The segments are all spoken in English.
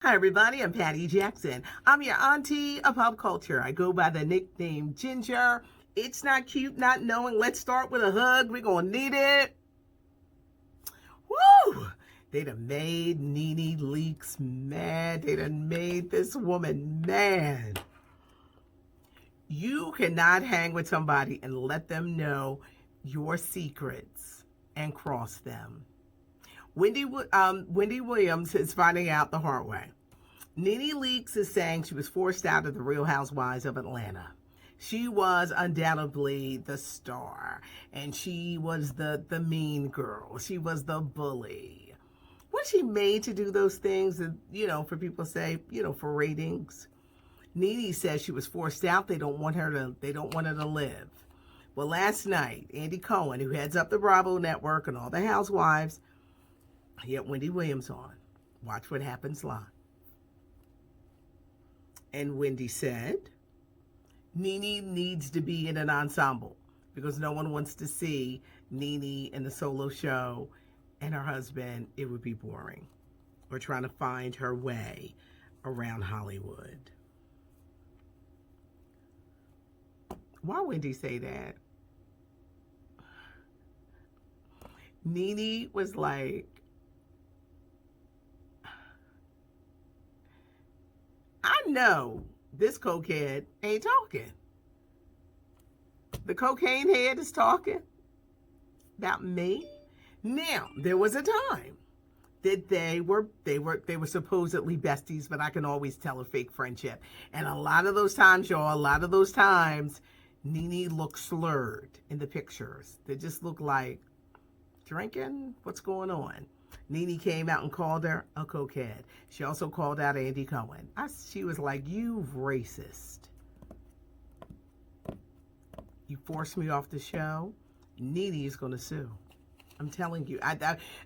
Hi, everybody. I'm Patty Jackson. I'm your auntie of pop culture. I go by the nickname Ginger. It's not cute not knowing. Let's start with a hug. We're going to need it. Woo! They done made Nene Leakes mad. They done made this woman mad. You cannot hang with somebody and let them know your secrets and cross them. Wendy Williams is finding out the hard way. Nene Leakes is saying she was forced out of the Real Housewives of Atlanta. She was undoubtedly the star, and she was the mean girl. She was the bully. Was she made to do those things that, for people to say, for ratings? Nene says she was forced out. They don't want her to live. Well, last night, Andy Cohen, who heads up the Bravo network and all the housewives, he had Wendy Williams on. Watch what happens live. And Wendy said, Nene needs to be in an ensemble because no one wants to see Nene in the solo show and her husband. It would be boring. Or trying to find her way around Hollywood. Why would Wendy say that? Nene was like, I know this cokehead ain't talking. The cocaine head is talking about me. Now, there was a time that they were supposedly besties, but I can always tell a fake friendship. And a lot of those times, Nene looked slurred in the pictures. They just look like drinking. What's going on? Nene came out and called her a cokehead. She also called out Andy Cohen. She was like, you racist. You forced me off the show. Nene is going to sue. I'm telling you.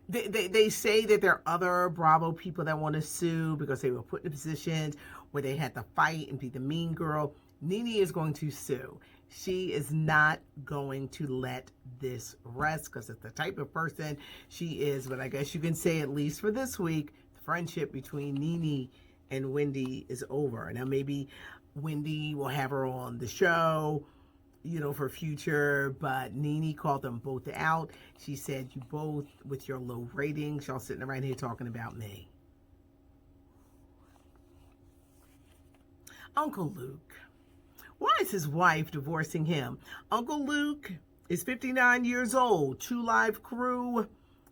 They say that there are other Bravo people that want to sue because they were put in positions where they had to fight and be the mean girl. Nene is going to sue. She is not going to let this rest because it's the type of person she is. But I guess you can say, at least for this week, the friendship between Nene and Wendy is over. Now, maybe Wendy will have her on the show, for future. But Nene called them both out. She said, you both, with your low ratings, y'all sitting right here talking about me. Uncle Luke. Why is his wife divorcing him? Uncle Luke is 59 years old. True Live crew,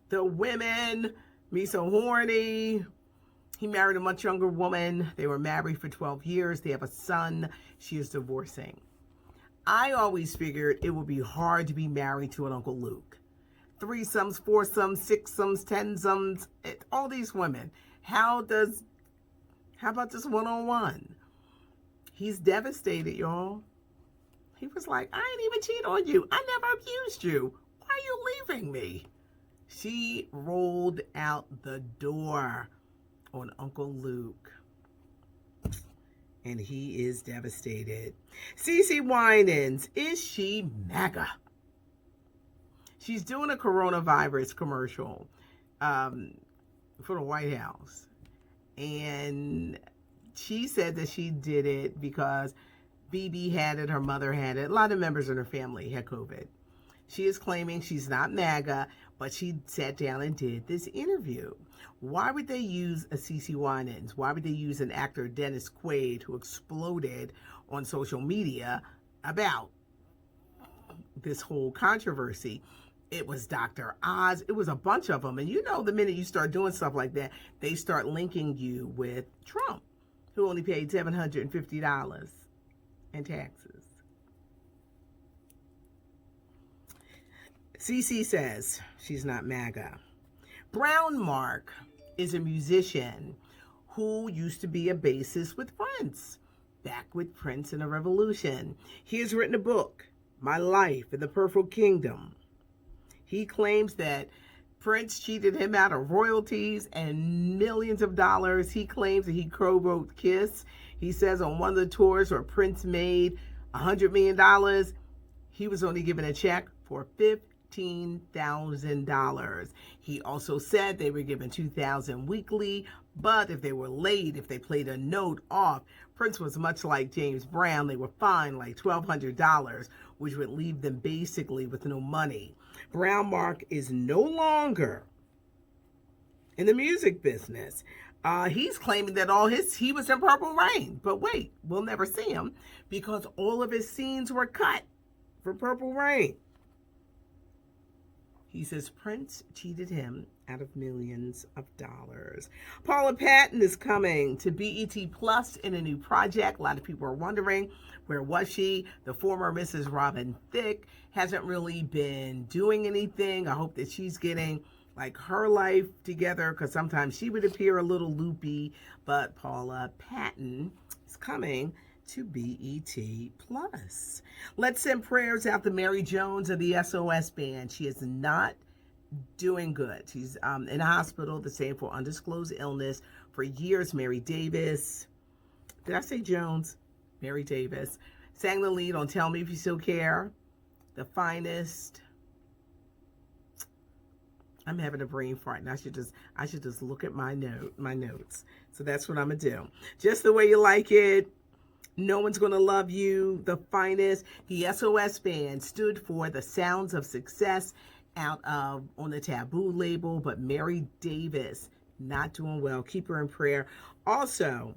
the women, me so horny. He married a much younger woman. They were married for 12 years. They have a son. She is divorcing. I always figured it would be hard to be married to an Uncle Luke. Threesomes, foursomes, sixsomes, tensomes, all these women. How about this one-on-one? He's devastated, y'all. He was like, I ain't even cheat on you. I never abused you. Why are you leaving me? She rolled out the door on Uncle Luke. And he is devastated. CeCe Winans, is she MAGA? She's doing a coronavirus commercial for the White House. And she said that she did it because BB had it, her mother had it. A lot of members in her family had COVID. She is claiming she's not MAGA, but she sat down and did this interview. Why would they use a CeCe Winans? Why would they use an actor, Dennis Quaid, who exploded on social media about this whole controversy? It was Dr. Oz. It was a bunch of them. And the minute you start doing stuff like that, they start linking you with Trump, who only paid $750 in taxes. CeCe says she's not MAGA. Brown Mark is a musician who used to be a bassist with Prince, back with Prince in the Revolution. He has written a book, My Life in the Purple Kingdom. He claims that Prince cheated him out of royalties and millions of dollars. He claims that he co-wrote Kiss. He says on one of the tours where Prince made $100 million, he was only given a check for $15 $15,000. He also said they were given $2,000 weekly, but if they were late, if they played a note off, Prince was much like James Brown. They were fined like $1,200, which would leave them basically with no money. Brown Mark is no longer in the music business. He's claiming that he was in Purple Rain. But wait, we'll never see him because all of his scenes were cut for Purple Rain. He says Prince cheated him out of millions of dollars. Paula Patton is coming to BET Plus in a new project. A lot of people are wondering, where was she? The former Mrs. Robin Thicke hasn't really been doing anything. I hope that she's getting like her life together because sometimes she would appear a little loopy. But Paula Patton is coming to BET Plus. Let's send prayers out to Mary Jones of the SOS Band. She is not doing good. She's in a hospital, the same for undisclosed illness. For years, Mary Davis, did I say Jones? Mary Davis sang the lead on Tell Me If You Still Care, The Finest. I'm having a brain fart, and I should just look at my notes. So that's what I'm gonna do. Just the Way You Like It. No One's Gonna Love You, The Finest. The SOS Band stood for the Sounds of Success on the Taboo label, but Mary Davis not doing well. Keep her in prayer. Also,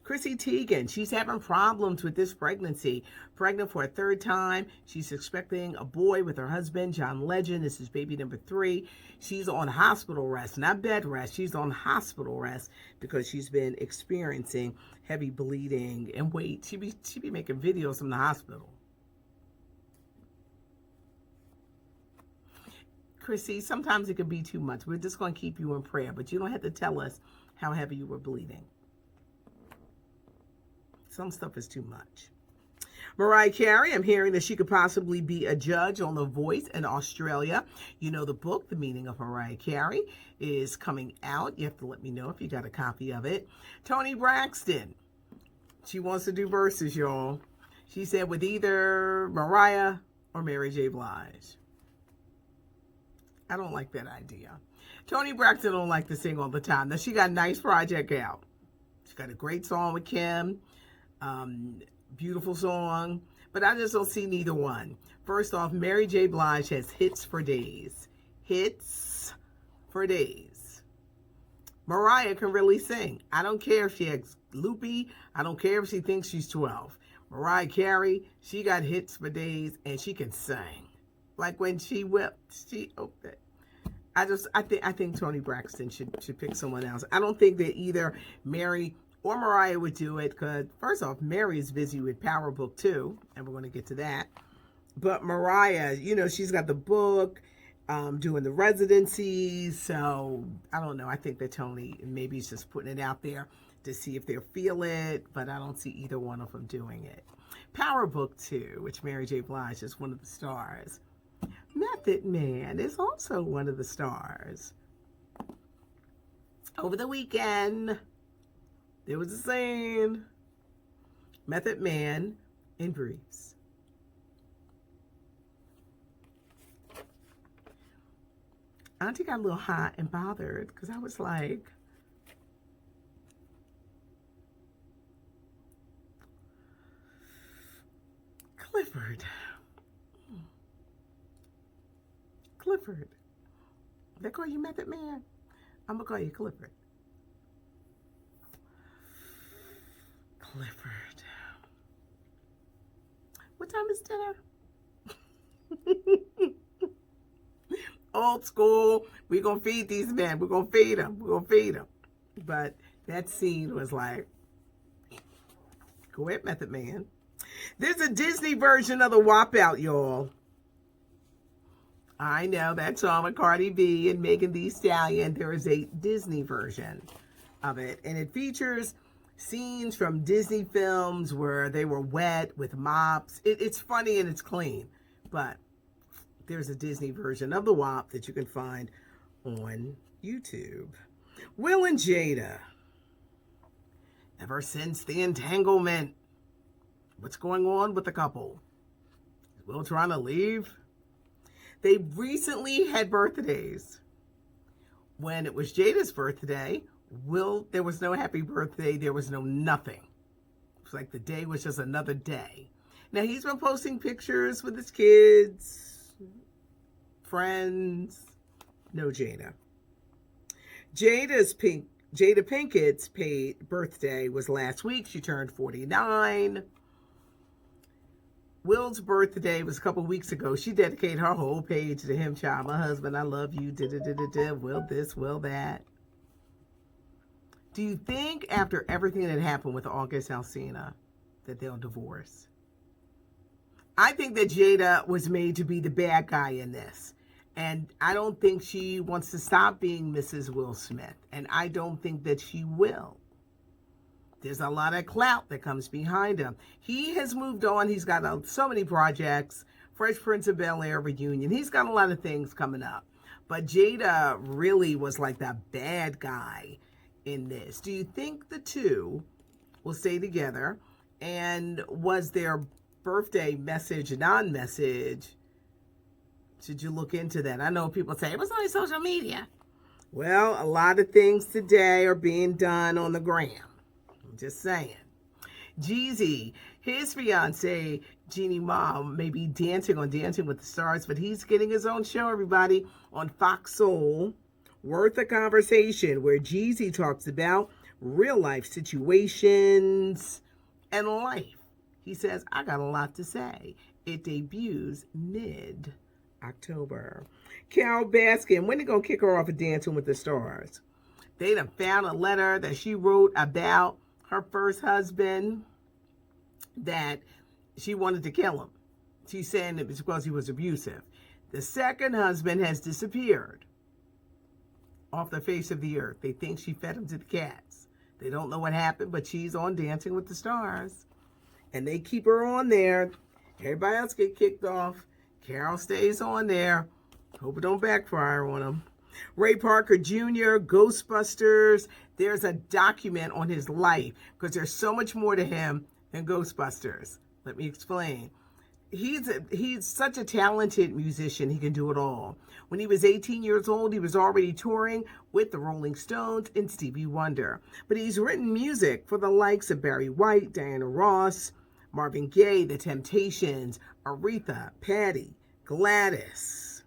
Chrissy Teigen, she's having problems with this pregnancy. Pregnant for a third time. She's expecting a boy with her husband, John Legend. This is baby number 3. She's on hospital rest, not bed rest. She's on hospital rest because she's been experiencing heavy bleeding. And wait, she be making videos from the hospital. Chrissy, sometimes it can be too much. We're just going to keep you in prayer, but you don't have to tell us how heavy you were bleeding. Some stuff is too much. Mariah Carey, I'm hearing that she could possibly be a judge on The Voice in Australia. You know, the book, The Meaning of Mariah Carey, is coming out. You have to let me know if you got a copy of it. Toni Braxton, she wants to do verses, y'all. She said with either Mariah or Mary J. Blige. I don't like that idea. Toni Braxton don't like to sing all the time. Now, she got a nice project out. She got a great song with Kim. Beautiful song, but I just don't see neither one. First off, Mary J. Blige has hits for days. Hits for days. Mariah can really sing. I don't care if she's loopy. I don't care if she thinks she's 12. Mariah Carey, she got hits for days and she can sing. Like when she whipped, I think Toni Braxton should pick someone else. I don't think that either Mary or Mariah would do it because, first off, Mary is busy with Power Book 2, and we're going to get to that. But Mariah, you know, she's got the book, doing the residencies, so I don't know. I think that Toni maybe is just putting it out there to see if they'll feel it, but I don't see either one of them doing it. Power Book 2, which Mary J. Blige is one of the stars. Method Man is also one of the stars. Over the weekend, there was a scene. Method Man in briefs. Auntie got a little hot and bothered because I was like, Clifford. They call you Method Man? I'm going to call you Clifford. Clifford. What time is dinner? Old school. We're going to feed these men. We're going to feed them. But that scene was like, go ahead, Method Man. There's a Disney version of the WAP out, y'all. I know that song with Cardi B and Megan Thee Stallion. There is a Disney version of it. And it features scenes from Disney films where they were wet with mops. It's funny and it's clean. But there's a Disney version of the WAP that you can find on YouTube. Will and Jada. Ever since the entanglement, what's going on with the couple? Is Will trying to leave? They recently had birthdays. When it was Jada's birthday, there was no happy birthday. There was no nothing. It was like the day was just another day. Now, he's been posting pictures with his kids, friends. No Jada. Jada Pinkett's birthday was last week. She turned 49. Will's birthday was a couple weeks ago. She dedicated her whole page to him, child. My husband, I love you. Will this, will that. Do you think after everything that happened with August Alsina that they'll divorce? I think that Jada was made to be the bad guy in this. And I don't think she wants to stop being Mrs. Will Smith. And I don't think that she will. There's a lot of clout that comes behind him. He has moved on. He's got so many projects. Fresh Prince of Bel-Air reunion. He's got a lot of things coming up. But Jada really was like the bad guy in this. Do you think the two will stay together? And was their birthday message non-message? Should you look into that? I know people say it was on social media. Well, a lot of things today are being done on the gram. I'm just saying. Jeezy, his fiance, Jeannie Mom, may be dancing on Dancing with the Stars, but he's getting his own show, everybody, on Fox Soul. Worth a conversation, where Jeezy talks about real life situations and life. He says, I got a lot to say. It debuts mid-October. Carol Baskin, when they gonna kick her off of Dancing with the Stars? They done found a letter that she wrote about her first husband that she wanted to kill him. She's saying it was because he was abusive. The second husband has disappeared off the face of the earth. They think she fed him to the cats. They don't know what happened, but she's on Dancing with the Stars. And they keep her on there. Everybody else get kicked off. Carol stays on there. Hope it don't backfire on them. Ray Parker Jr., Ghostbusters. There's a document on his life because there's so much more to him than Ghostbusters. Let me explain. He's such a talented musician. He can do it all. When he was 18 years old, he was already touring with the Rolling Stones and Stevie Wonder. But he's written music for the likes of Barry White, Diana Ross, Marvin Gaye, The Temptations, Aretha, Patti, Gladys.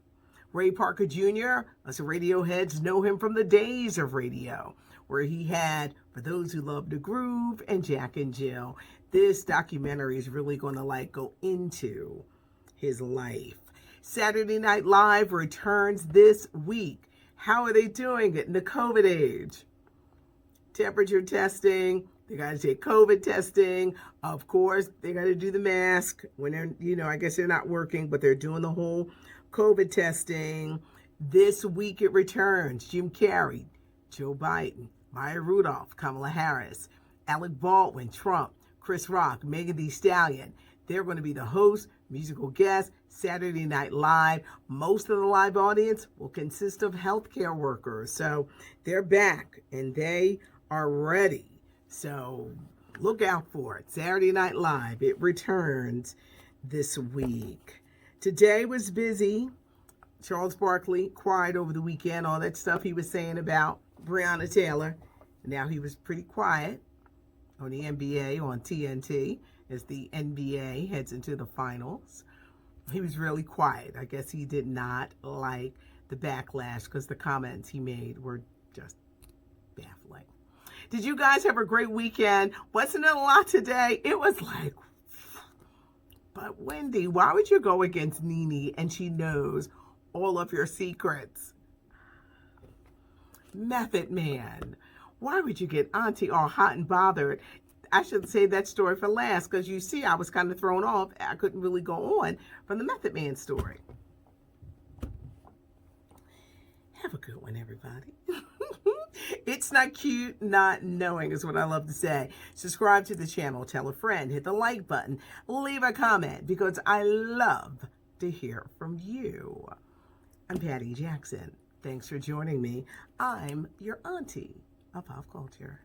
Ray Parker Jr., us Radioheads know him from the days of radio, where he had For Those Who Love to Groove and Jack and Jill. This documentary is really going to go into his life. Saturday Night Live returns this week. How are they doing it in the COVID age? Temperature testing. They got to take COVID testing. Of course, they got to do the mask when they're, I guess they're not working, but they're doing the whole COVID testing. This week it returns. Jim Carrey, Joe Biden, Maya Rudolph, Kamala Harris, Alec Baldwin, Trump, Chris Rock, Megan Thee Stallion. They're going to be the hosts, musical guests, Saturday Night Live. Most of the live audience will consist of healthcare workers. So they're back and they are ready. So look out for it. Saturday Night Live. It returns this week. Today was busy. Charles Barkley cried over the weekend, all that stuff he was saying about Breonna Taylor. Now he was pretty quiet on the NBA on TNT as the NBA heads into the finals. He was really quiet. I guess he did not like the backlash because the comments he made were just baffling. Did you guys have a great weekend? Wasn't it a lot today? It was like, but Wendy, why would you go against Nene and she knows all of your secrets? Method Man, why would you get Auntie all hot and bothered? I should say that story for last because you see I was kind of thrown off. I couldn't really go on from the Method Man story. Have a good one, everybody. It's not cute not knowing is what I love to say. Subscribe to the channel, tell a friend, hit the like button, leave a comment because I love to hear from you. I'm Patty Jackson. Thanks for joining me. I'm your auntie of pop culture.